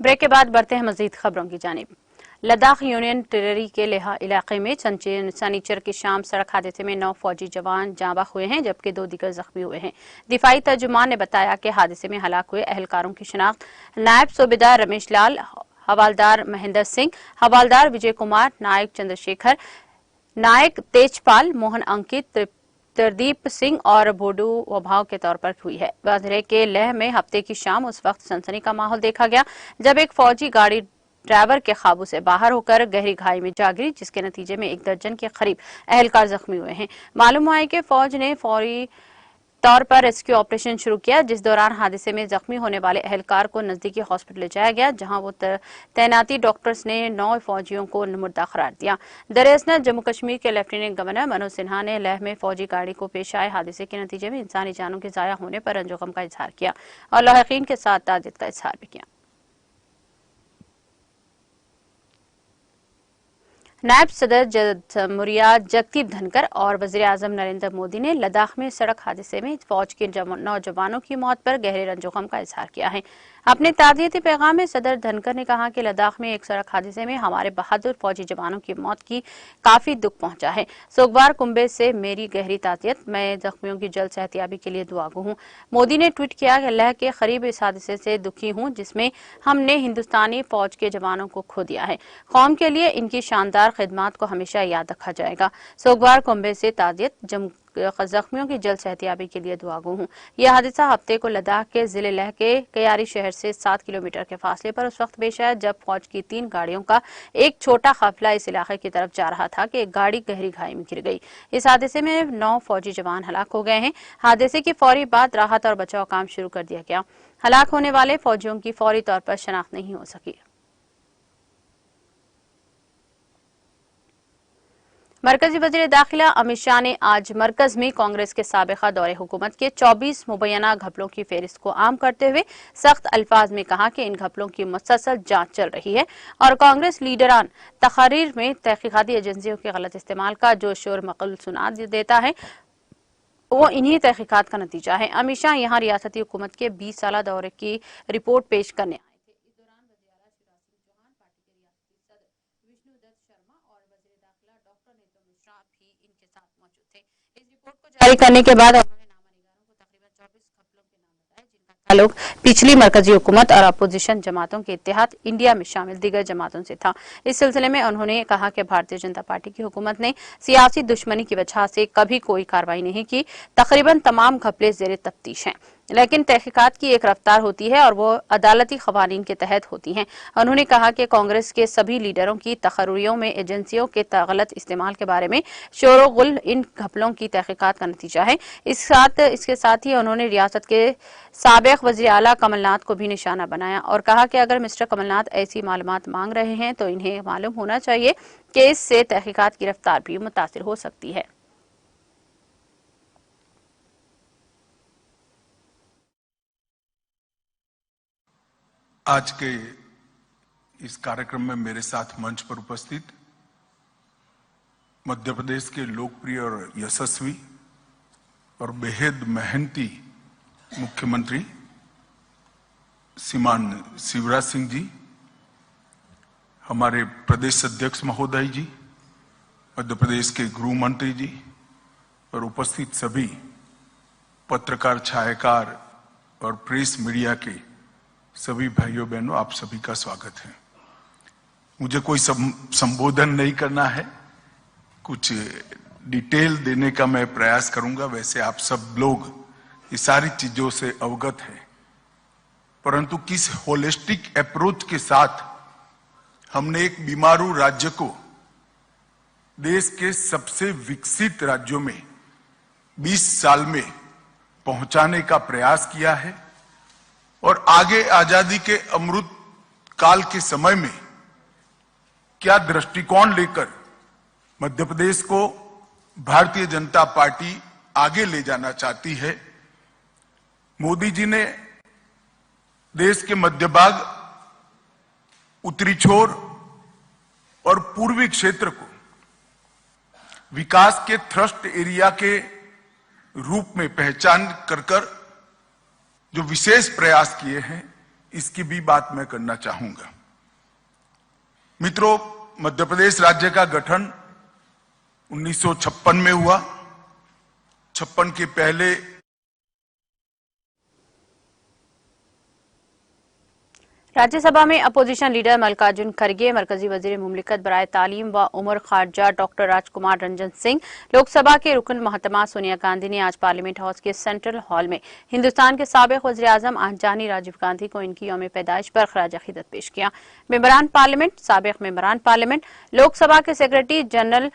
Break के बाद बढ़ते हैं मजीद खबरों की जानिब। लद्दाख यूनियन टेरिटरी के लेहा इलाके में शनिचर की शाम सड़क हादसे में 9 फौजी जवान जाँ बहक हुए हैं, जबकि 2 दीगर जख्मी हुए हैं। दिफाई तर्जुमान ने बताया कि हादसे में हलाक हुए अहलकारों की शिनाख्त नायब सूबेदार रमेश लाल, हवालदार महेंद्र सिंह, हवालदार विजय कुमार, नायक चंद्रशेखर, नायक तेजपाल, मोहन अंकित, तरदीप सिंह और बोडू वभाव के तौर पर हुई है। वाजरे के लेह में हफ्ते की शाम उस वक्त सनसनी का माहौल देखा गया जब एक फौजी गाड़ी ड्राइवर के काबू से बाहर होकर गहरी खाई में जा गिरी, जिसके नतीजे में 1 दर्जन के करीब अहलकार जख्मी हुए हैं। मालूम हुआ है कि फौज ने फौरी तौर पर रेस्क्यू ऑपरेशन शुरू किया, जिस दौरान हादसे में जख्मी होने वाले अहलकार को नजदीकी हॉस्पिटल ले जाया गया, जहां वो तैनाती डॉक्टर्स ने 9 फौजियों को मुर्दा करार दिया। दरअसल जम्मू कश्मीर के लेफ्टिनेंट गवर्नर मनोज सिन्हा ने लेह में फौजी गाड़ी को पेश आए हादसे के नतीजे में इंसानी जानों के जाया होने पर रंजो गम का इजहार किया और लाहिकीन के साथ ताज़ियत का इजहार भी किया। नायब सदर जमहूरिया जगदीप धनकर और वज़ीर आज़म नरेंद्र मोदी ने लद्दाख में सड़क हादसे में फौज के नौजवानों की मौत पर गहरे रंजोगम का इजहार किया है। अपने ताज़ियती पैगाम में सदर धनकर ने कहा कि लद्दाख में एक सड़क हादसे में हमारे बहादुर फौजी जवानों की मौत की काफी दुख पहुंचा है। सोगवार कुंभे से मेरी गहरी ताज़ियत, मैं जख्मियों की जल्द सेहतियाबी के लिए दुआगो हूँ। मोदी ने ट्वीट किया कि अल्लाह के करीब इस हादसे से दुखी हूँ जिसमें हमने हिंदुस्तानी फौज के जवानों को खो दिया है। कौम के लिए इनकी शानदार खिदमत को हमेशा याद रखा जाएगा। सोगवार कुंभे से ताज़ियत, जख्मियों की जल्द सेहतियाबी के लिए दुआगो हूँ। यह हादसा हफ्ते को लद्दाख के जिले लेह के कयारी शहर से 7 किलोमीटर के फासले पर उस वक्त पेश आया जब फौज की 3 गाड़ियों का एक छोटा काफिला इस इलाके की तरफ जा रहा था कि एक गाड़ी गहरी खाई में गिर गई। इस हादसे में 9 फौजी जवान हलाक हो गए हैं। हादसे की फौरी बाद राहत और बचाव काम शुरू कर दिया गया। हलाक होने वाले फौजियों की फौरी तौर पर शनाख्त नहीं हो सकी। मरकजी वजीर दाखिला अमित शाह ने आज मरकज में कांग्रेस के साबिका दौरे हुकूमत के 24 मुबैना घपलों की फेहरिस्त को आम करते हुए सख्त अल्फाज में कहा कि इन घपलों की मुसलसल जांच चल रही है और कांग्रेस लीडरान तकरीर में तहकीकाती एजेंसियों के गलत इस्तेमाल का जो शोर मकल सुना देता है वो इन्हीं तहकीकात का नतीजा है। अमित शाह यहाँ रियासती हुकूमत के 20 साल दौरे की रिपोर्ट पेश करने जारी करने के बाद उन्होंने नामानिगारों को तकरीबन 24 घपलों के नाम बताए जिनका ताल्लुक पिछली मरकजी हुकूमत और अपोजिशन जमातों के इत्तेहाद इंडिया में शामिल दीगर जमातों से था। इस सिलसिले में उन्होंने कहा कि भारतीय जनता पार्टी की हुकूमत ने सियासी दुश्मनी की वजह से कभी कोई कार्रवाई नहीं की। तकरीबन तमाम घपले जेर तफ्तीश हैं, लेकिन तहकीकात की एक रफ्तार होती है और वो अदालती खवानीन के तहत होती हैं। उन्होंने कहा कि कांग्रेस के सभी लीडरों की तकरीरों में एजेंसियों के गलत इस्तेमाल के बारे में शोर-गुल इन घपलों की तहकीकात का नतीजा है। इसके साथ ही उन्होंने रियासत के साबिक वज़ीर आला कमलनाथ को भी निशाना बनाया और कहा कि अगर मिस्टर कमलनाथ ऐसी मालूमात मांग रहे हैं तो इन्हें मालूम होना चाहिए कि इससे तहकीकात की रफ्तार भी मुतासिर हो सकती है। आज के इस कार्यक्रम में मेरे साथ मंच पर उपस्थित मध्य प्रदेश के लोकप्रिय और यशस्वी और बेहद मेहनती मुख्यमंत्री श्रीमान शिवराज सिंह जी, हमारे प्रदेश अध्यक्ष महोदय जी, मध्य प्रदेश के गृह मंत्री जी और उपस्थित सभी पत्रकार, छायाकार और प्रेस मीडिया के सभी भाइयों बहनों, आप सभी का स्वागत है। मुझे कोई संबोधन नहीं करना है, कुछ डिटेल देने का मैं प्रयास करूंगा। वैसे आप सब लोग ये सारी चीजों से अवगत हैं, परंतु किस होलिस्टिक अप्रोच के साथ हमने एक बीमारू राज्य को देश के सबसे विकसित राज्यों में 20 साल में पहुंचाने का प्रयास किया है और आगे आजादी के अमृत काल के समय में क्या दृष्टिकोण लेकर मध्य प्रदेश को भारतीय जनता पार्टी आगे ले जाना चाहती है। मोदी जी ने देश के मध्य भाग, उत्तरी छोर और पूर्वी क्षेत्र को विकास के थ्रस्ट एरिया के रूप में पहचान कर जो विशेष प्रयास किए हैं, इसकी भी बात मैं करना चाहूंगा। मित्रों, मध्य प्रदेश राज्य का गठन 1956 में हुआ। 56 के पहले राज्यसभा में अपोजिशन लीडर मल्लिकार्जुन खड़गे, मरकजी वजीर मुमलिकत बराए तालीम व उमर खारजा डॉक्टर राजकुमार रंजन सिंह, लोकसभा के रुकन महतमा सोनिया गांधी ने आज पार्लियामेंट हाउस के सेंट्रल हॉल में हिंदुस्तान के साबिक वज़ीर आज़म आंजानी राजीव गांधी को इनकी यौम पैदाइश पर खराज अकीदत पेश किया। मेंबरान पार्लियामेंट, साबिक मेंबरान पार्लियामेंट, लोकसभा के सेक्रेटरी जनरल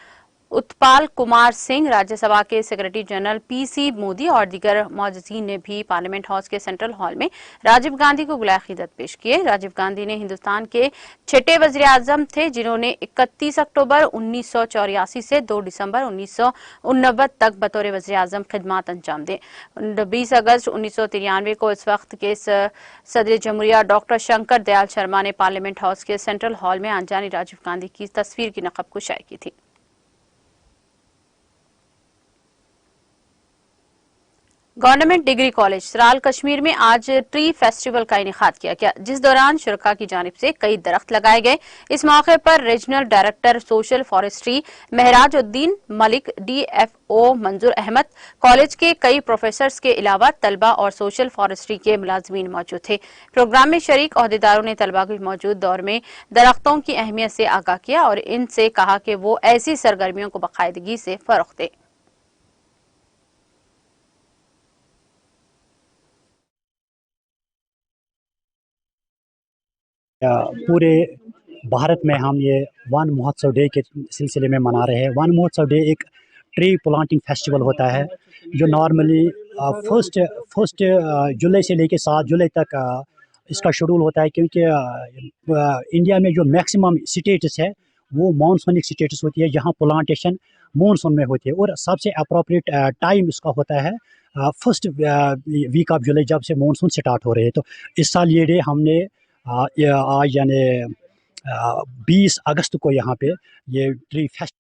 उत्पाल कुमार सिंह, राज्यसभा के सेक्रेटरी जनरल पीसी मोदी और दीगर मौजूदीन ने भी पार्लियामेंट हाउस के सेंट्रल हॉल में राजीव गांधी को गुलाए अकीदत पेश किए। राजीव गांधी ने हिंदुस्तान के छठे वजीर आजम थे, जिन्होंने 31 अक्टूबर 1984 से 2 दिसंबर 1989 तक बतौर वजीर आजम खिदमात अंजाम दी। 20 अगस्त 1993 को इस वक्त के सदर जमहूरिया डॉक्टर शंकर दयाल शर्मा ने पार्लियामेंट हाउस के सेंट्रल हॉल में आंजानी राजीव गांधी की तस्वीर की नकब कुशाई की थी। गवर्नमेंट डिग्री कॉलेज सराल कश्मीर में आज ट्री फेस्टिवल का इनेकाद किया गया, जिस दौरान शुरका की जानिब से कई दरख्त लगाए गए। इस मौके पर रीजनल डायरेक्टर सोशल फॉरेस्ट्री महराज उद्दीन मलिक, DFO मंजूर अहमद, कॉलेज के कई प्रोफेसर्स के अलावा तलबा और सोशल फॉरेस्ट्री के मुलाजमीन मौजूद थे। प्रोग्राम में शरीक ओहदेदारों ने तलबा को मौजूद दौर में दरख्तों की अहमियत से आगाह किया और इनसे कहा कि वो ऐसी सरगर्मियों को बाकायदगी से फरोग दें। पूरे भारत में हम ये वन महोत्सव डे के सिलसिले में मना रहे हैं। वन महोत्सव डे एक ट्री प्लांटिंग फेस्टिवल होता है जो नॉर्मली फर्स्ट जुलाई से लेकर 7 जुलाई तक इसका शेड्यूल होता है, क्योंकि इंडिया में जो मैक्सिमम स्टेट्स है वो मानसूनिक स्टेट्स होती है, जहाँ प्लांटेशन मानसून में होती है और सबसे अप्रोप्रिएट टाइम इसका होता है फर्स्ट वीक ऑफ जुलाई, जब से मानसून स्टार्ट हो रहे हैं। तो इस साल ये डे हमने आज यानी 20 अगस्त को यहाँ पे ये ट्री फेस्ट।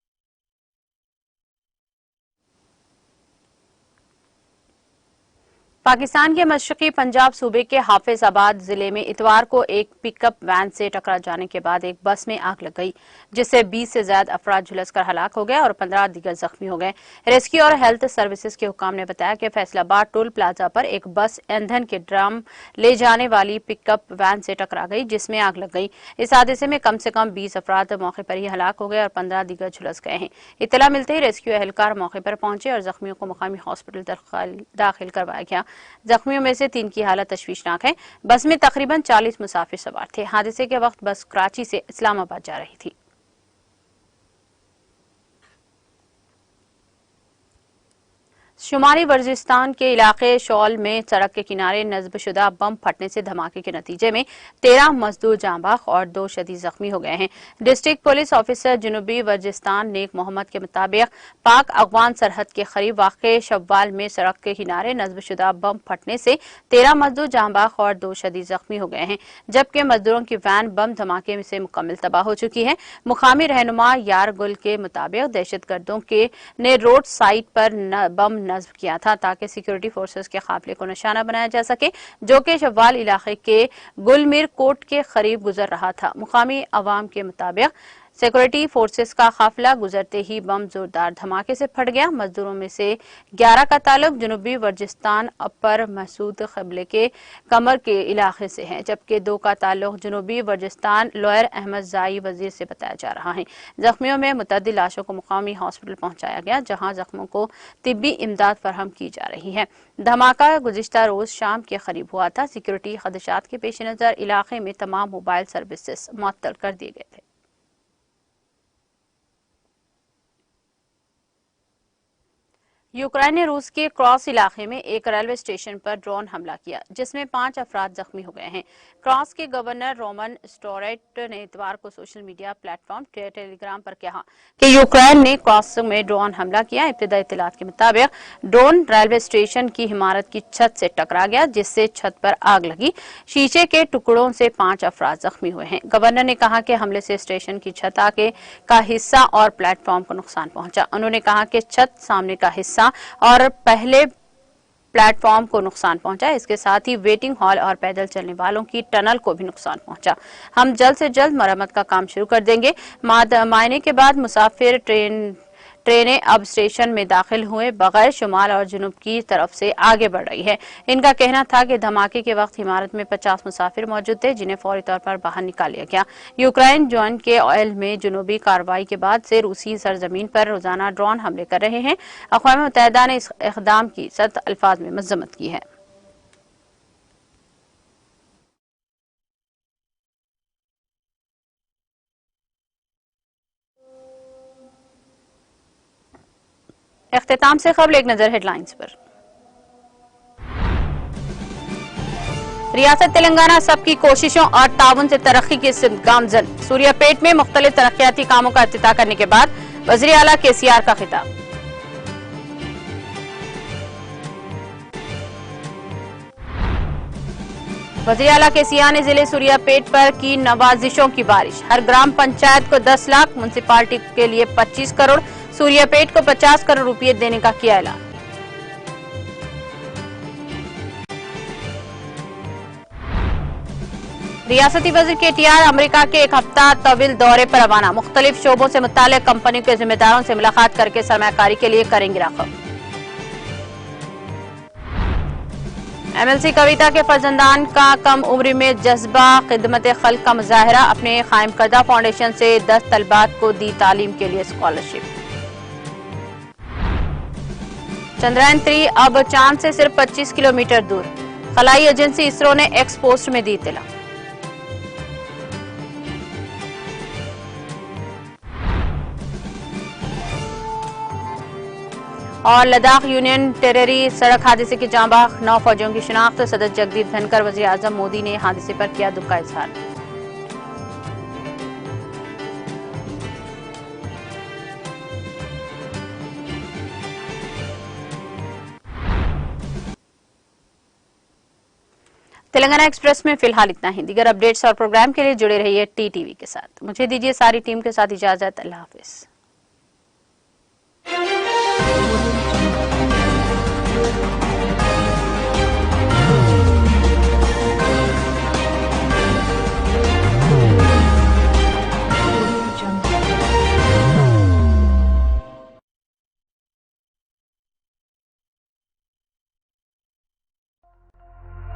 पाकिस्तान के मशरकी पंजाब सूबे के हाफिजाबाद जिले में इतवार को एक पिकअप वैन से टकरा जाने के बाद एक बस में आग लग गई, जिससे 20 से ज्यादा अफराद झुलसकर हलाक हो गए और 15 दीगर जख्मी हो गए। रेस्क्यू और हेल्थ सर्विसेज के हुकाम ने बताया कि फैसलाबाद टोल प्लाजा पर एक बस ईंधन के ड्रम ले जाने वाली पिकअप वैन से टकरा गई, जिसमें आग लग गई। इस हादसे में कम से कम 20 अफराद मौके पर ही हलाक हो गए और 15 दीगर झुलस गए हैं। इत्तला मिलते ही रेस्क्यू एहलकार मौके पर पहुंचे और जख्मियों को मुकामी हॉस्पिटल दाखिल करवाया गया। जख्मियों में से 3 की हालत तशवीशनाक है। बस में तकरीबन 40 मुसाफिर सवार थे। हादसे के वक्त बस कराची से इस्लामाबाद जा रही थी। शुमाली वजीरिस्तान के इलाके शौल में सड़क के किनारे नस्बशुदा बम फटने से धमाके के नतीजे में 13 मजदूर जांबाग और 2 शदीद जख्मी हो गए हैं। डिस्ट्रिक्ट पुलिस ऑफिसर जनूबी वजीरिस्तान नेक मोहम्मद के मुताबिक पाक अफगान सरहद के करीब वाक़े शव्वाल में सड़क के किनारे नस्बशुदा बम फटने से 13 मजदूर जांबाग और 2 शदीद जख्मी हो गए हैं, जबकि मजदूरों की वैन बम धमाके से मुकम्मल तबाह हो चुकी है। मुकामी रहनुमा यार गुल के मुताबिक दहशतगर्दों ने रोड साइड पर बम नस्ब किया था ताकि सिक्योरिटी फोर्सेस के काफिले को निशाना बनाया जा सके, जो कि शव्वाल इलाके के गुलमीर कोट के करीब गुजर रहा था। मुकामी अवाम के मुताबिक सिक्योरिटी फोर्सेस का काफिला गुजरते ही बम जोरदार धमाके से फट गया। मजदूरों में से 11 का ताल्लुक जनूबी वजीरिस्तान अपर मसूद कबले के कमर के इलाके से है, जबकि 2 का ताल्लुक जनूबी वजीरिस्तान लोअर अहमद जाई वजीर से बताया जा रहा है। जख्मियों में मुतअद्दिद लाशों को मुकामी हॉस्पिटल पहुंचाया गया, जहां जख्मों को तिब्बी इमदाद फराहम की जा रही है। धमाका गुज़िश्ता रोज शाम के करीब हुआ था। सिक्योरिटी खदशात के पेश नजर इलाके में तमाम मोबाइल सर्विसेज मुअत्तल कर दिए गए थे। यूक्रेन ने रूस के क्रॉस इलाके में एक रेलवे स्टेशन पर ड्रोन हमला किया, जिसमें 5 अफराद जख्मी हो गए हैं। क्रॉस के गवर्नर रोमन स्टोरेट ने इतवार को सोशल मीडिया प्लेटफॉर्म टेलीग्राम पर कहा कि यूक्रेन ने क्रॉस में ड्रोन हमला किया। इब्तिदाई इत्तलात के मुताबिक ड्रोन रेलवे स्टेशन की इमारत की छत से टकरा गया, जिससे छत पर आग लगी। शीशे के टुकड़ों से 5 अफराद जख्मी हुए हैं। गवर्नर ने कहा कि हमले से स्टेशन की छत का हिस्सा और प्लेटफॉर्म को नुकसान पहुंचा। उन्होंने कहा कि छत, सामने का हिस्सा और पहले प्लेटफॉर्म को नुकसान पहुंचा। इसके साथ ही वेटिंग हॉल और पैदल चलने वालों की टनल को भी नुकसान पहुंचा। हम जल्द से जल्द मरम्मत का काम शुरू कर देंगे। मायने के बाद मुसाफिर ट्रेनें अब स्टेशन में दाखिल हुए बगैर शुमाल और जुनूब की तरफ से आगे बढ़ रही है। इनका कहना था कि धमाके के वक्त इमारत में 50 मुसाफिर मौजूद थे, जिन्हें फौरी तौर पर बाहर निकाल लिया गया। यूक्रेन जॉन के ऑयल में जुनूबी कार्रवाई के बाद से रूसी सरजमीन पर रोजाना ड्रोन हमले कर रहे हैं। अक़वाम मुत्तहिदा ने इस इक़दाम की सख्त अल्फाज में मज़म्मत की है। इख्तिताम से खबर, एक नजर हेडलाइंस पर। रियासत तेलंगाना सबकी कोशिशों और ताउन से तरक्की की सिमत गामजन। सूर्यापेट में मुख्तलिफ तरक्याती कामों का इफ्तिताह करने के बाद वज़ीर आला केसीआर का खिताब। वज़ीर आला केसीआर ने जिले सूर्यापेट पर की नवाजिशों की बारिश। हर ग्राम पंचायत को 10 लाख, म्युनिसिपालिटी के लिए 25 करोड़, सूर्यापेट को 50 करोड़ रुपये देने का किया ऐलान। रियासती वज़ीर केटीआर अमेरिका के एक हफ्ता तवील दौरे पर रवाना। मुख्तलिफ शोबों से मुताल्लिक़ कंपनियों के जिम्मेदारों से मुलाकात करके सरमायाकारी के लिए करेंगे राग़ब। एमएलसी कविता के फर्जंदान का कम उम्र में जज्बा खिदमत खल्क का मुजाहरा। अपने कायम करदा फाउंडेशन से 10 तलबात को दी तालीम के लिए स्कॉलरशिप। चंद्रयान 3 अब चांद से सिर्फ 25 किलोमीटर दूर। खलाई एजेंसी इसरो ने एक्स पोस्ट में दी इत्तला। और लद्दाख यूनियन टेरिटरी सड़क हादसे के जांबाग 9 फौजियों की शिनाख्त। सदर जगदीप धनकर, वज़ीर आज़म मोदी ने हादसे पर किया दुख का इजहार। तेलंगाना एक्सप्रेस में फिलहाल इतना ही। दीगर अपडेट्स और प्रोग्राम के लिए जुड़े रहिए टीटीवी के साथ। मुझे दीजिए सारी टीम के साथ इजाजत। अल्लाह हाफिज।